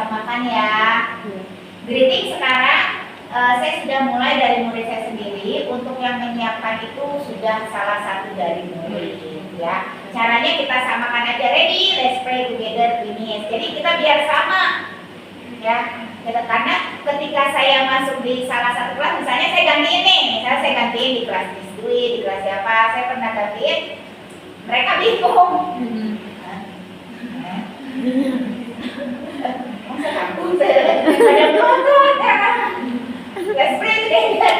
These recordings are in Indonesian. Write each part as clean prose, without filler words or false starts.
samakan ya. Greeting sekarang saya sudah mulai dari murid saya sendiri. Untuk yang menyiapkan itu sudah salah satu dari murid ya. Caranya kita samakan aja. Ready, let's pray together, finish. Jadi kita biar sama ya. Karena ketika saya masuk di salah satu kelas, misalnya saya gantiin nih, misalnya saya gantiin di kelas Miss Dwi, di kelas siapa, saya pernah gantiin, mereka bingung. Masa aku ada nonton ya? Let's pray together.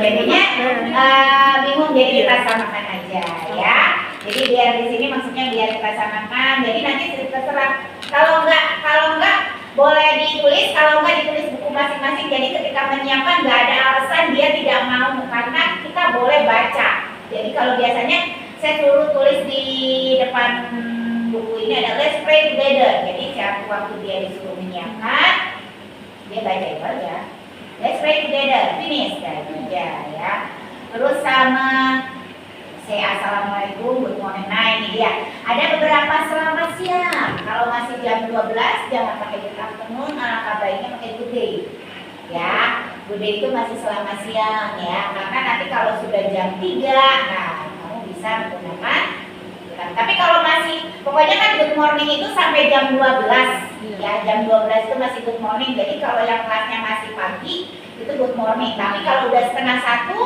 Jadinya bingung, jadi kita samakan aja ya. Jadi biar di sini maksudnya biar kita samakan. Jadi nanti terserah. Kalau enggak boleh ditulis. Kalau enggak ditulis buku masing-masing. Jadi ketika menyiapkan nggak ada alasan dia tidak mau, karena kita boleh baca. Jadi kalau biasanya saya suruh tulis di depan buku ini ada let's pray together. Jadi setiap waktu dia disuruh menyiapkan, dia baca itu aja. Let's pray together, finish aja ya. Terus sama saya assalamualaikum, good morning. Nah ini dia. Ada beberapa selamat siang. Kalau masih jam 12 jangan pakai good afternoon, alangkah baiknya pakai good day. Ya, good day itu masih selamat siang ya. Karena nanti kalau sudah jam 3, nah kamu bisa menggunakan. Tapi kalau masih, pokoknya kan good morning itu sampai jam 12 ya, jam 12 itu masih good morning. Jadi kalau yang kelasnya masih pagi itu good morning. Tapi kalau udah setengah 1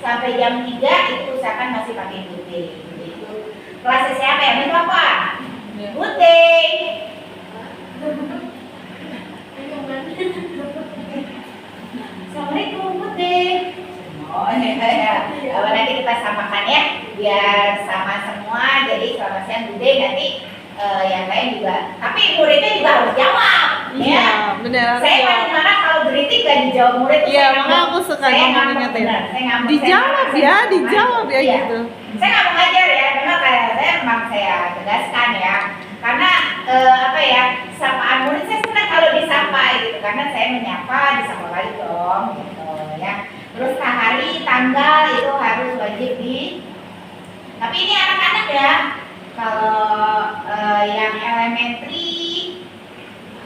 sampai jam 3 itu usahakan masih pakai good day. Itu kelasnya siapa ya? Itu apa? Good day. Assalamualaikum, good day. Oh ya, nanti kita samakan ya, biar sama semua. Jadi selamat siang, good day. Nanti yang lain juga. Tapi muridnya juga harus jawab. Iya, Ya. benar. Saya paling marah kalau greeting gak dijawab murid. Iya, makanya aku suka ngingetin. Dijawab ya, dijawab ya iya. gitu. Saya nggak mau ngajar ya, memang kayak saya memang saya tegaskan ya. Karena apa ya, sapaan murid saya senang kalau disapa gitu. Karena saya menyapa, disapa lagi dong gitu ya. Terus hari, tanggal itu harus wajib di. Tapi ini anak-anak ya. Kalau yang elementary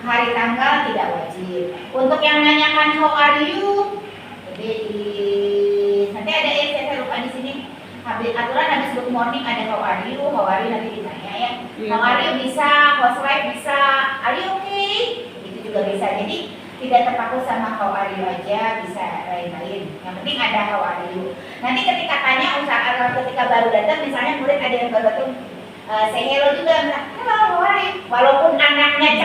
hari tanggal tidak wajib. Untuk yang nanyakan how are you, jadi nanti ada yang saya lupa di sini. Aturan habis good morning ada how are you nanti ditanya ya. How are you bisa, how's life bisa, are you okay? Itu juga bisa. Jadi tidak terpaku sama how are you aja, bisa lain-lain. Yang penting ada how are you. Nanti ketika tanya, usahakan ketika baru datang, misalnya murid ada yang baru datang, say hello juga, hello, how are you? Walaupun anaknya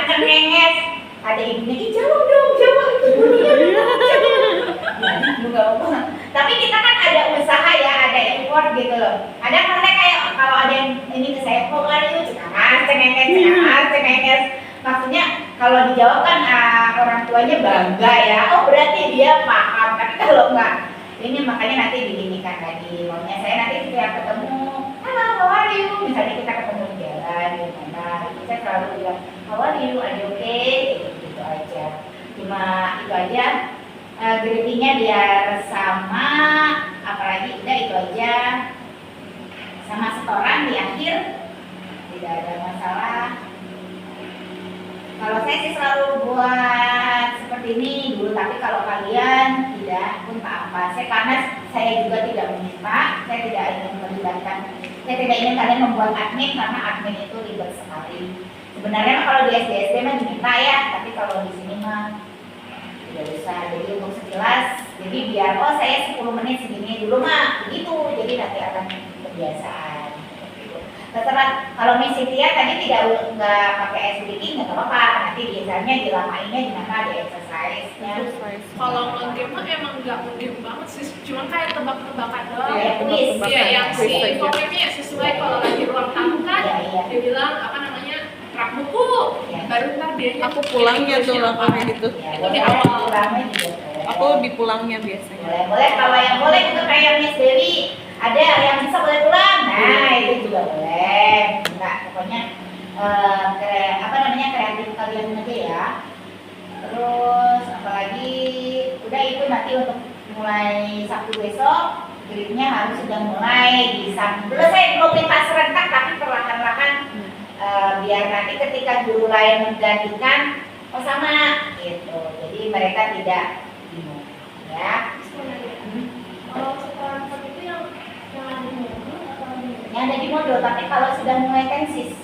cengenges, ada ibunya, jawab dong, jawab. Tapi kita kan ada usaha ya, ada effort gitu loh. Ada karena kayak kalau ada yang ini ke saya, how are you? Cengenges. Maksudnya kalau dijawab kan orang tuanya bangga ya, oh berarti dia paham. Tapi kalau enggak, ini makanya nanti diginikan lagi. Maunya saya nanti setiap ketemu, halo, how are you? Misalnya kita ketemu di jalan, di mana, saya selalu bilang, how are you? Are you okay? Gitu aja. Cuma itu aja. Greetingnya biar sama, apalagi udah itu aja. Sama setoran di akhir, tidak ada masalah. Kalau saya sih selalu buat seperti ini dulu, tapi kalau kalian tidak pun tak apa. Karena saya juga tidak meminta, saya tidak ingin melibatkan, saya tidak ingin kalian membuat admin karena admin itu ribet sekali. Sebenarnya kalau di SD mah diminta ya, tapi kalau di sini mah tidak bisa. Jadi untuk sekilas, jadi biar saya 10 menit segini dulu mah begitu, jadi nanti akan kebiasaan. Terserah. Kalau Miss Cynthia tadi nggak pakai ice breaking nggak apa-apa, nanti biasanya dilamainnya di mana ada exercise-nya. Kalau ngegame mah emang nggak ngegame banget sih, cuma kayak tebak-tebakan doang. Iya, quiz. Iya, yang si pokoknya sesuai kalau lagi ruang tamu kan, dia bilang apa namanya rak buku, baru ntar dia. Aku pulangnya tuh lakukan gitu. Itu di awal. Aku di pulangnya biasanya. Boleh. Kalau yang boleh juga kayak Miss Dewi, ada yang bisa boleh pulang. Nah itu juga boleh. Enggak, pokoknya kreatif kalian aja ya. Terus apalagi udah itu nanti untuk mulai Sabtu besok gripnya harus sudah mulai di Sabtu. Belum saya belum lintas serentak tapi perlahan-lahan biar nanti ketika guru lain menggantikan, oh sama gitu. Jadi mereka tidak bingung, ya. Kalau sekolah itu yang ada di modul atau Yang ada di modul, tapi kalau sudah mulai tensis,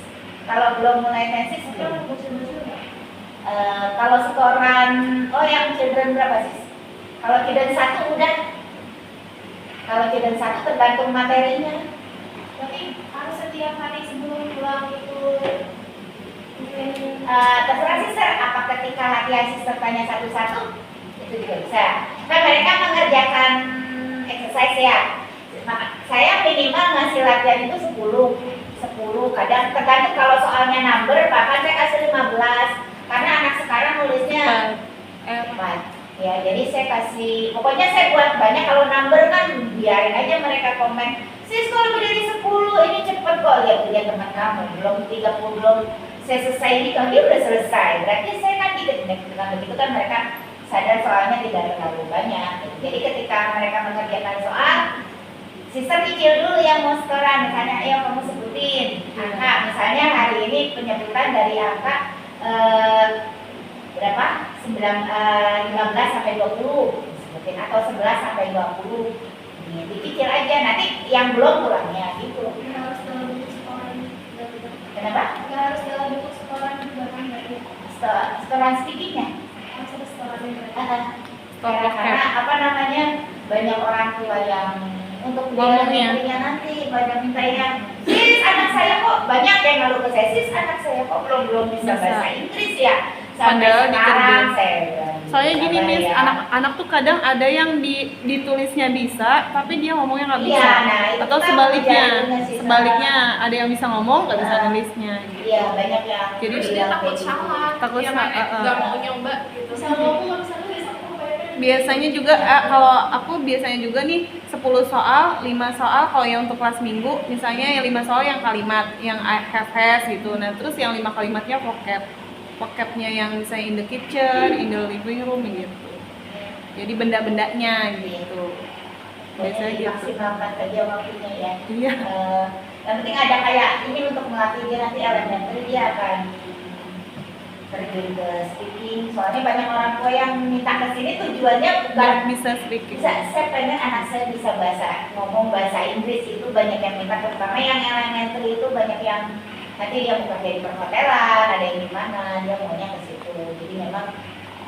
kalau belum mulai tensis belum. Kalau setoran, oh yang children berapa sih? Kalau children 1 udah. Kalau children 1 tergantung materinya. Berarti harus setiap hari sebelum pulang itu Terserah sister, apa ketika latihan sister tanya satu-satu itu juga bisa. Nah mereka mengerjakan exercise ya. Saya minimal ngasih latihan itu 10 kadang tergantung kalau soalnya number bahkan saya kasih 15 karena anak sekarang nulisnya 4 ya, jadi saya kasih pokoknya saya buat banyak. Kalau number kan biarin aja mereka komen, sis kalau lebih dari 10 ini cepet kok. Lihat punya teman kamu belum 30 belum saya selesai ini kalau dia udah selesai berarti saya kan tidak. Dengan begitu kan mereka sadar soalnya tidak terlalu banyak. Jadi ketika mereka mengerjakan soal, sister cicil dulu yang mau setoran. Misalnya, ayo kamu sebutin angka. Misalnya hari ini penyebutan dari angka berapa? 15 sampai 20 sebutin, atau 11 sampai 20. Ini dicicil aja. Nanti yang belum pulangnya gitu. harus dalam bentuk setoran. Kenapa? Nggak harus dalam bentuk setoran juga kan berarti. Setoran speakingnya. Harus ada setorannya berarti. Karena apa namanya banyak orang tua yang untuk Ngomongnya. biayanya nanti banyak minta yang sis anak saya kok banyak yang ngeluh ke saya, sis anak saya kok belum bisa bahasa Inggris ya sampai Padahal sekarang dikerjain. saya bilang, Soalnya "Sabar gini Miss, ya." anak-anak tuh kadang ada yang ditulisnya bisa, tapi dia ngomongnya nggak Iya, bisa. nah, itu Atau kan sebaliknya, kejadiannya sih, sebaliknya ada yang bisa ngomong nggak bisa Nah. nulisnya. Gitu. Iya banyak yang Jadi Terus dia bilang takut kayak gitu. salah, Takut dia salah, nggak mau nyoba gitu. Sama aku nggak bisa nulis, aku bayarnya. Biasanya juga kalau aku biasanya juga nih 10 soal, 5 soal kalau yang untuk kelas minggu, misalnya yang 5 soal yang kalimat, yang I have has gitu. Nah, terus yang 5 kalimatnya vocab. Vocabnya yang misalnya in the kitchen, in the living room gitu. Jadi benda-bendanya gitu. Biasanya gitu. Maksimalkan saja waktunya ya. Iya. Yang penting ada kayak ini untuk melatih dia nanti elementary dia akan terjun ke speaking. Soalnya banyak orang tua yang minta ke sini tujuannya bukan Nggak bisa speaking. saya pengen anak saya bisa ngomong bahasa Inggris. Itu banyak yang minta, terutama yang elementary itu banyak yang nanti dia bukan jadi perhotelan, ada yang di mana dia maunya ke situ. Jadi memang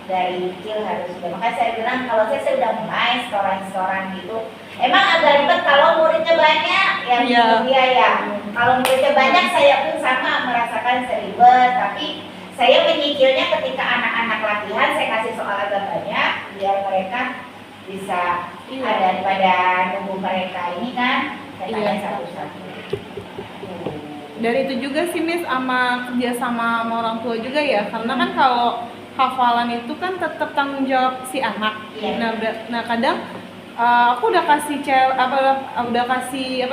dari kecil harus sudah. Makanya saya bilang kalau saya udah mulai setoran gitu. Emang agak ribet kalau muridnya banyak, yang Iya. dia ya. Kalau muridnya banyak saya pun sama merasakan seribet, tapi saya menyicilnya ketika anak-anak latihan saya kasih soal agak banyak biar mereka bisa Iya. daripada nunggu mereka ini kan saya tanya Iya. satu-satu. Dari itu juga sih Miss sama kerja sama orang tua juga ya, karena kan kalau hafalan itu kan tetap tanggung jawab si anak. Iya. Nah kadang aku udah kasih udah kasih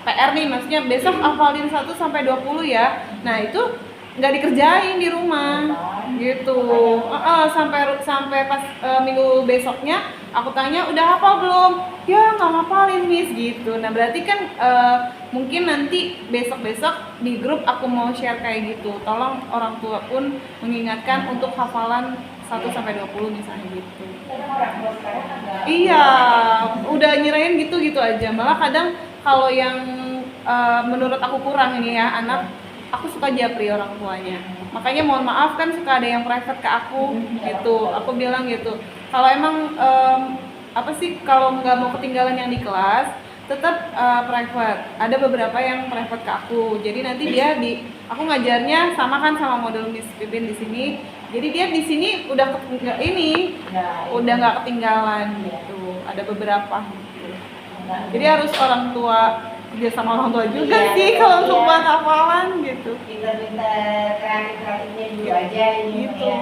PR nih, maksudnya besok hafalin 1 sampai 20 ya. Nah itu nggak dikerjain di rumah gitu. Sampai pas minggu besoknya aku tanya udah hafal belum? Ya nggak ngapalin Miss gitu. Nah berarti kan mungkin nanti besok di grup aku mau share kayak gitu. Tolong orang tua pun mengingatkan untuk hafalan 1 sampai 20 misalnya gitu. Kadang orang tua sekarang agak Iya, udah nyerahin gitu aja. Malah kadang kalau yang menurut aku kurang ini ya anak, aku suka japri orang tuanya. Makanya mohon maaf kan suka ada yang private ke aku gitu. Aku bilang gitu. Kalau emang kalau nggak mau ketinggalan yang di kelas, tetap private. Ada beberapa yang private ke aku. Jadi nanti dia aku ngajarnya sama kan sama model Miss Pipin di sini. Jadi dia di sini udah nggak ketinggalan gitu. Ada beberapa gitu. Jadi harus orang tua kerja sama orang tua juga Iya, sih kalau untuk iya. buat hafalan gitu. pinter-pinter kreatifnya dulu aja ini Gitu. ya.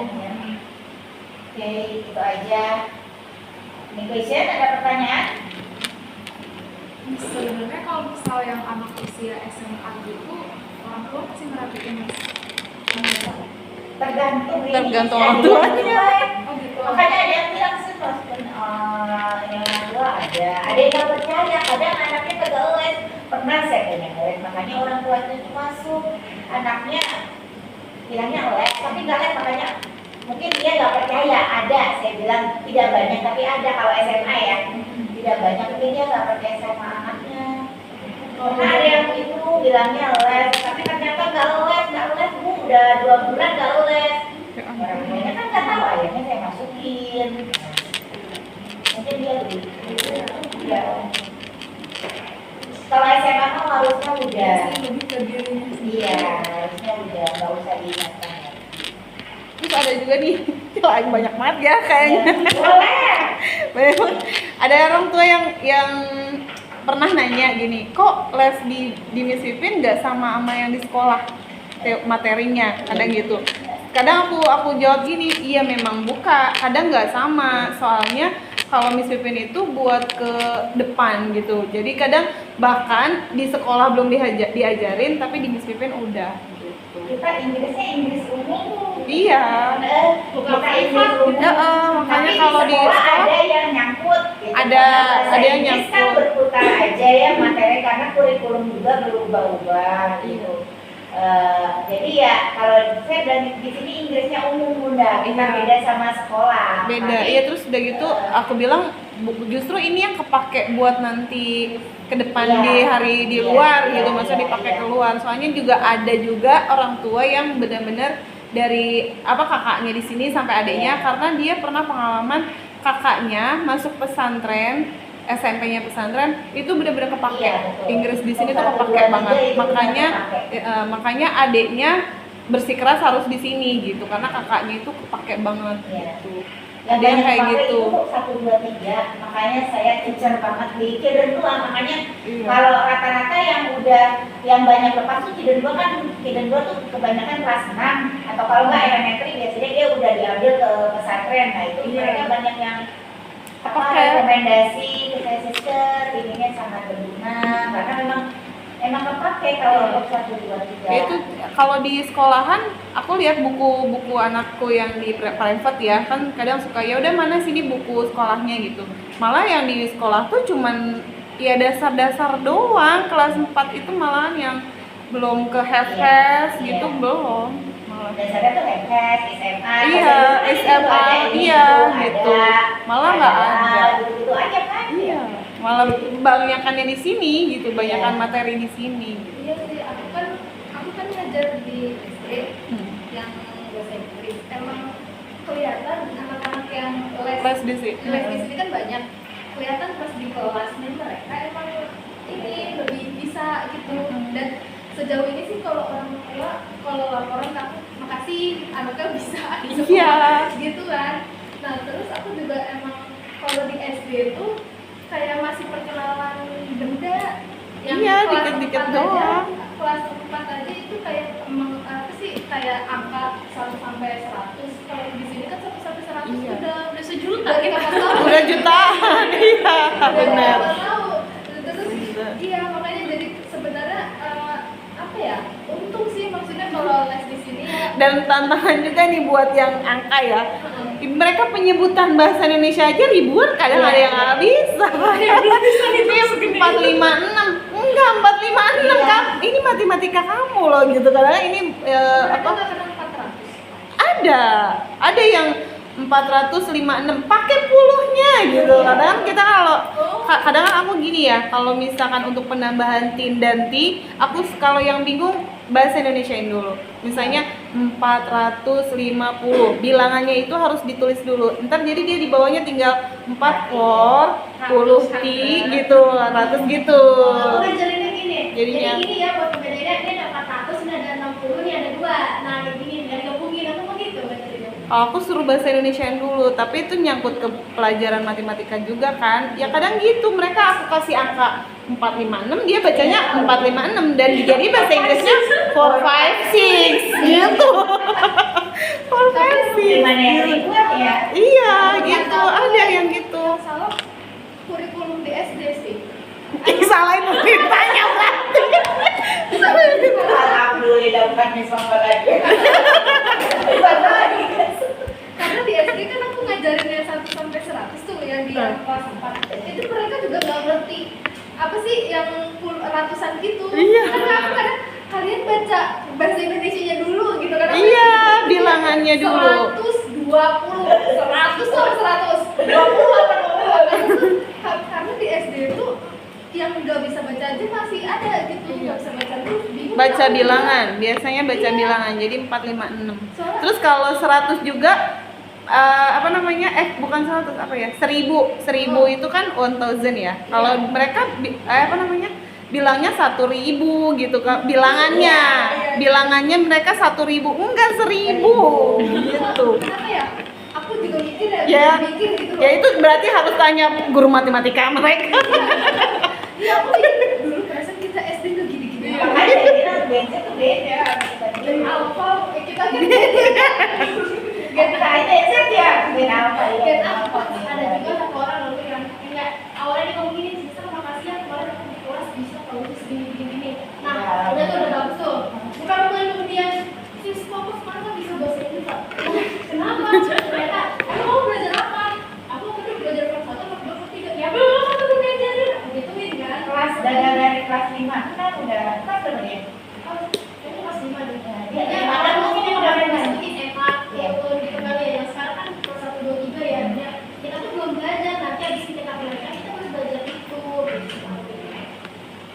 Oke, itu aja. Ini question ada pertanyaan? Sebenarnya kalau misal yang anak usia SMA gitu, orang tua pasti merhatiin Mas. Tergantung ini. Tergantung Ada orang yang tuanya. bilang, Oh gitu. makanya ada yang bilang sih pas yang tua ada yang nggak percaya, kadang anaknya kagak les. Pernah saya tanya les, makanya orang tuanya itu masuk, anaknya bilangnya les, tapi nggak les, makanya mungkin dia nggak percaya ada. Saya bilang tidak banyak, tapi ada kalau SMA ya, tidak banyak, tapi dia nggak percaya sama anaknya. Karena ada yang itu bilangnya les, tapi ternyata nggak les, Bu, udah 2 bulan nggak les. Orang tuanya kan nggak tahu, akhirnya saya masukin. Mungkin dia begitu. Ya. Kalau SMA kan harusnya udah. Iya, harusnya udah, nggak usah diingatkan. Terus ada juga nih, yang banyak banget ya kayaknya. Boleh. Banyak banget. Ada orang tua yang pernah nanya gini, kok les di Miss Pipin nggak sama yang di sekolah materinya, kadang gitu. Kadang aku jawab gini, iya memang buka, kadang nggak sama, soalnya kalau Miss Pipin itu buat ke depan gitu. Jadi kadang bahkan di sekolah belum diajarin, tapi di Miss Pipin udah. Gitu. Kita Inggrisnya Inggris umum. Iya. Bukan Inggris umum. Makanya tapi kalau di sekolah ada yang nyangkut. Gitu. Ada yang Inggris nyangkut. kan berputar aja ya materi karena kurikulum juga berubah-ubah gitu. Jadi ya kalau saya bilang di sini Inggrisnya umum Bunda, kita beda sama sekolah. Beda, iya. Terus udah gitu aku bilang justru ini yang kepake buat nanti ke depan di hari di luar gitu, maksudnya dipakai keluar. Soalnya juga ada juga orang tua yang benar-benar dari kakaknya di sini sampai adiknya, karena dia pernah pengalaman kakaknya masuk pesantren, SMP-nya pesantren itu benar-benar kepake. Inggris di sini tuh kepake banget. Makanya adiknya bersikeras harus di sini gitu, karena kakaknya itu kepake banget gitu. Ada yang kayak gitu. 1, 2, 3. Makanya saya teacher banget di Kiden 2. Makanya kalau rata-rata yang banyak lepas tuh Kiden 2 kan, Kiden 2 tuh kebanyakan kelas 6 atau kalau nggak elementary biasanya dia udah diambil ke pesantren. Nah itu mereka banyak yang rekomendasi ke saya sister, ininya sangat berguna karena memang kepake kalau untuk 1, 2, 3. Itu kalau di sekolahan aku lihat buku-buku anakku yang di private ya, kan kadang suka ya udah mana sini buku sekolahnya gitu. Malah yang di sekolah tuh cuman ya dasar-dasar doang, kelas 4 itu malahan yang belum ke HES gitu belum. Dasarnya tuh HES, SMA. Iya, SMA, iya gitu. Malah nggak ada. Gitu aja kan? Iya. Malah banyakannya di sini gitu, banyakan materi di sini. Iya sih, aku kan ngajar di SD yang bahasa Inggris. Emang kelihatan anak-anak yang les di sini kan banyak. Kelihatan pas di kelasnya mereka emang ini lebih bisa gitu. Dan sejauh ini sih kalau orang tua kalau laporan ke aku, makasih anaknya bisa di sekolah gitu kan. Nah terus aku juga emang kalau di SD itu kayak masih perkenalan benda yang dikit-dikit doang. Kelas 4 aja itu kayak emang apa sih kayak angka 1 sampai 100. Kalau di sini kan 1 sampai 100 udah sejuta kita tahu. Udah jutaan. Iya, benar. Terus iya makanya jadi sebenarnya apa ya? Untung sih maksudnya kalau les di sini ya. Dan tantangan juga nih buat yang angka ya. Mereka penyebutan bahasa Indonesia aja ribuan, kadang ada yang nggak bisa. Ini 456, enggak 456 kan? Ini matematika kamu loh gitu. Kadang ini ada yang 456 pakai puluhnya gitu. Kadang kita kadang aku gini ya, kalau misalkan untuk penambahan tin dan ti, aku kalau yang bingung bahasa Indonesiain dulu. Misalnya 450, bilangannya itu harus ditulis dulu. Ntar jadi dia di bawahnya tinggal 40 ti gitu, 100 gitu. Aku ngajarinnya gini. Jadinya Jadi gini ya buat pembedanya, ini ada 400, ini ada 60, ini ada 2. Nah, kayak gini dan gabungin aku mau gitu ngajarinnya. Aku suruh bahasa Indonesiain dulu, tapi itu nyangkut ke pelajaran matematika juga kan. Ya kadang gitu, mereka aku kasih angka 456, dia bacanya 456 dan jadi bahasa Inggrisnya 456 gitu. 456. Gimana yang dibuat ya? Iya, gitu. Ada yang gitu. Salah kurikulum di SD sih. Salahin pemerintahnya berarti. Alhamdulillah bukan misalnya lagi. Karena di SD kan aku ngajarin yang 1 sampai 100 tuh yang di kelas 4. Itu mereka juga nggak ngerti apa sih yang ratusan gitu. Iya. Karena aku kadang kalian baca bahasa Indonesianya dulu gitu kan. Iya, bilangannya dulu. 120, 100 tuh 120 apa 20. Karena di SD itu yang nggak bisa baca aja masih ada gitu, nggak bisa baca tuh bingung. Baca kan? bilangan, biasanya baca Iya. bilangan, jadi 4, 5, 6. Soalnya- Terus kalau 100 juga, apa namanya, bukan 100, apa ya, 1000 itu kan 1000 ya. Kalau mereka, apa namanya, bilangnya 1000 gitu kan, bilangannya. Bilangannya mereka 1000, enggak 1000 gitu. Kenapa ya? Aku juga mikir Ya, mikir gitu loh. ya itu berarti harus tanya guru matematika mereka. Iya, aku mikir dulu perasaan kita SD tuh gini-gini. Makanya dia bilang bensin tuh beda. Dan alfa, kita kan Gen kayaknya set ya, gen apa ya? Gen apa? Ada juga satu orang dulu yang kayak awalnya dia ngomong gini, "Sister, makasih ya kemarin aku di kelas bisa kalau itu segini-gini." Nah, udah tuh udah bagus tuh. Bukan bukan kemudian sis fokus mana kan bisa bahasa Inggris, Pak. Kenapa? Ternyata, aku mau belajar apa? Aku udah belajar kelas 1 atau 2 atau 3. Ya belum, aku tuh belajarin. Aku gituin kan. Kelas dari kelas 5 kan udah kelas berapa ya? Oh, ini kelas 5 deh. Ya, Ya, lima ada kan mungkin yang udah udah benar. masuk SMA, gitu kali ya. Yang sekarang kan kelas 1, 2, 3 ya. Ya, kita tuh belum belajar, nanti abis kita belajar, kita harus belajar itu.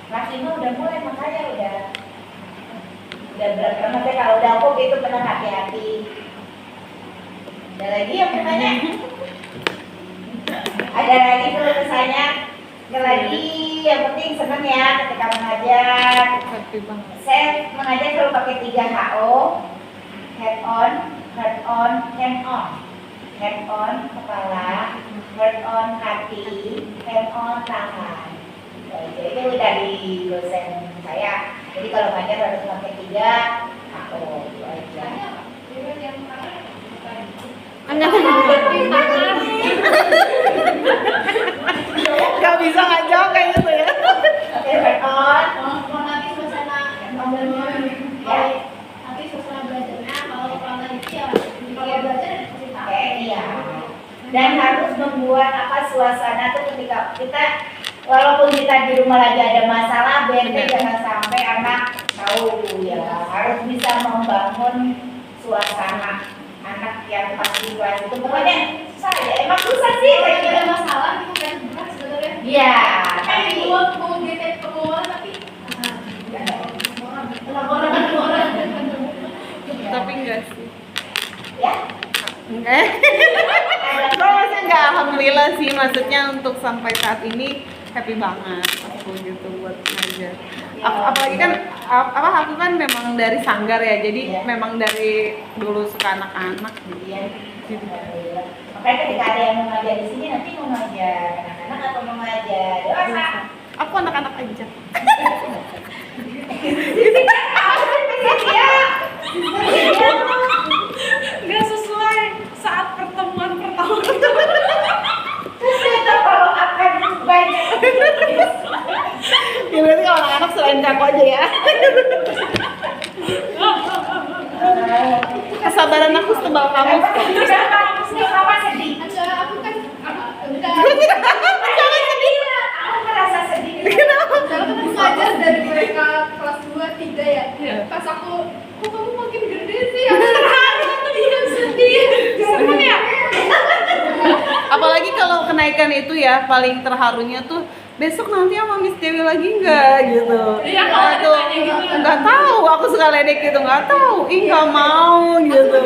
Kelas 5 udah mulai, makanya udah berat banget ya kalau udah aku itu benar hati-hati. Ada lagi yang bertanya? Ada lagi kalau kesannya? Ada lagi, yang penting seneng ya ketika mengajar. Happy banget. Saya mengajar selalu pakai 3HO, head on, heart on, hand on. Head on kepala, heart on hati, hand on tangan. Jadi itu dari dosen saya. Jadi kalau ngajar harus pakai 3HO. Itu aja. Gak bisa nggak jawab kayak gitu ya. Oke, heart on. Mau nanti suasana belajarnya, nanti suasana belajarnya kalau itu ya kalau belajar kasih tahu. Oke, iya. Dan harus membuat suasana tuh ketika kita walaupun kita di rumah lagi ada masalah, bete jangan sampai anak tahu ya. Harus bisa membangun suasana anak yang pasti kelas itu. Pokoknya susah ya. Emang susah sih Kalau kayak lagi gitu. ada masalah itu kan berat sebenarnya. Iya, Kayak tapi mau bete pengumuman tapi orang. Tapi enggak sih. ya. Enggak. Kalau maksudnya enggak, alhamdulillah sih, maksudnya untuk sampai saat ini happy banget aku gitu buat ngajar. Apalagi kan aku kan memang dari sanggar ya, jadi Iya. memang dari dulu suka anak-anak gitu. Iya. Alhamdulillah. Makanya ketika ada yang mau ngajar di sini nanti mau ngajar anak-anak atau mau ngajar dewasa. Aku anak-anak aja. Nggak sesuai saat pertemuan pertama. Ternyata kalau akan banyak Ya berarti kalau anak-anak selain aku aja ya. Kesabaran aku setebal kamu. Kenapa sedih? Ada aku kan udah Jangan sedih. Aku merasa sedih. Soalnya kan aku ngajar dari mereka kelas 2, 3 ya. Iya. Pas aku, kok kamu makin gede sih? Aku dia sedih. Seneng ya? Apalagi kalau kenaikan itu ya, paling terharunya tuh besok nanti sama Miss Dewi lagi nggak gitu. Iya, kalau ada Aduh, tanya gitu. nggak tahu, aku suka ledek gitu, nggak tahu, nggak mau gitu.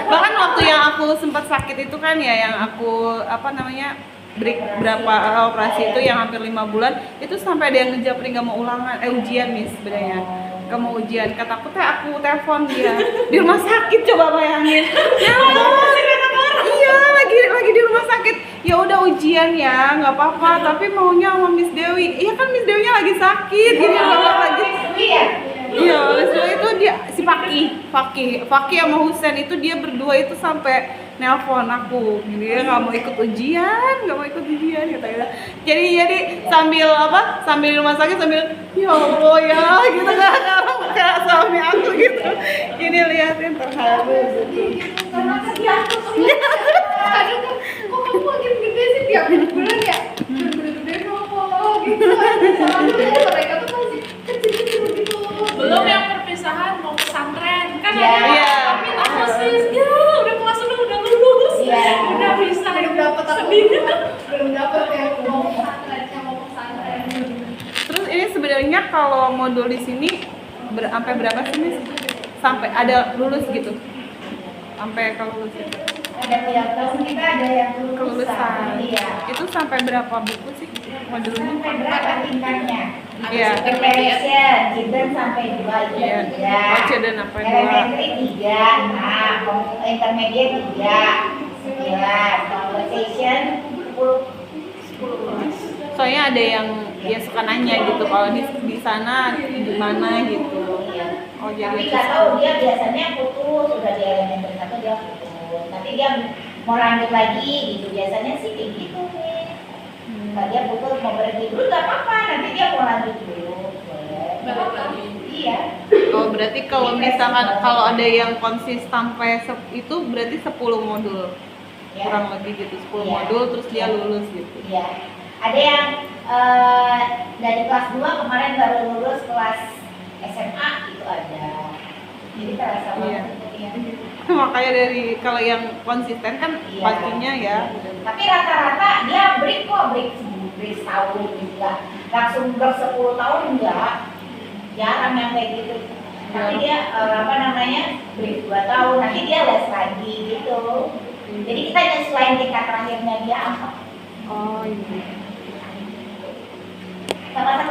Bahkan waktu yang aku sempat sakit itu kan ya, yang aku apa namanya break berapa operasi itu yang hampir 5 bulan, itu sampai ada yang ngejapri nggak mau ulangan, ujian Miss sebenarnya. Nggak mau ujian, kata aku telepon dia di rumah sakit, coba bayangin. Ya ampun, iya lagi di rumah sakit. Ya udah ujian ya, nggak apa-apa. Tapi maunya sama Miss Dewi. Iya kan Miss Dewinya lagi sakit, ini udah lagi. Iya. Iya, oleh sebab itu dia si Faki sama Husen itu dia berdua itu sampai nelpon aku, dia nggak mau ikut ujian gitu. Jadi sambil sambil di rumah sakit sambil ya Allah ya gitu kan suami aku gitu. Ini liatin terharu gitu. Karena kan dia aku kadang kan, kok kamu makin gede sih tiap bulan ya? Gede-gede dong gitu. Soalnya mereka tuh masih kecil-kecil gitu. Belum yang perpisahan mau pesantren kan Iya. ada Iya. pamit belum dapet ya mau pesantren. Terus ini sebenarnya kalau modul di sini sampai berapa sih Miss? Sampai ada lulus gitu? Sampai ke lulus gitu? Ada tiap tahun kita ada yang Kelulusan. Iya. Itu sampai berapa buku sih modulnya? Sampai berapa tingkatnya? Iya. Preparation, children sampai 2 itu Iya. 3. Oh, children sampai 2. Elementary 3, nah, intermediate 3, 9, conversation 10. Soalnya ada yang ya suka nanya gitu kalau di sana gimana gitu. Iya. Oh Tapi jadi nggak tahu dia biasanya putus, udah di elementary 1 dia putus. Tapi dia mau lanjut lagi gitu, biasanya sih kayak gitu nih. Kalau dia putus mau berhenti dulu nggak apa-apa, nanti dia mau lanjut dulu. Boleh. Balik lagi. Iya. Oh berarti kalau misalkan kalau ada yang konsisten sampai itu berarti 10 modul. Ya. Kurang lebih gitu 10 Iya. modul terus dia Iya. lulus gitu. Iya. Ada yang dari kelas 2 kemarin baru lulus kelas SMA itu ada. Jadi terasa Iya. banget ya. Makanya dari kalau yang konsisten kan Iya. pastinya ya. Tapi rata-rata dia break kok, break setahun juga. Langsung break 10 tahun enggak. Jarang yang kayak gitu. Tapi dia break 2 tahun, nanti dia les lagi gitu. Jadi kita nyesuaiin tingkat terakhirnya dia apa. Oh iya. Sama-sama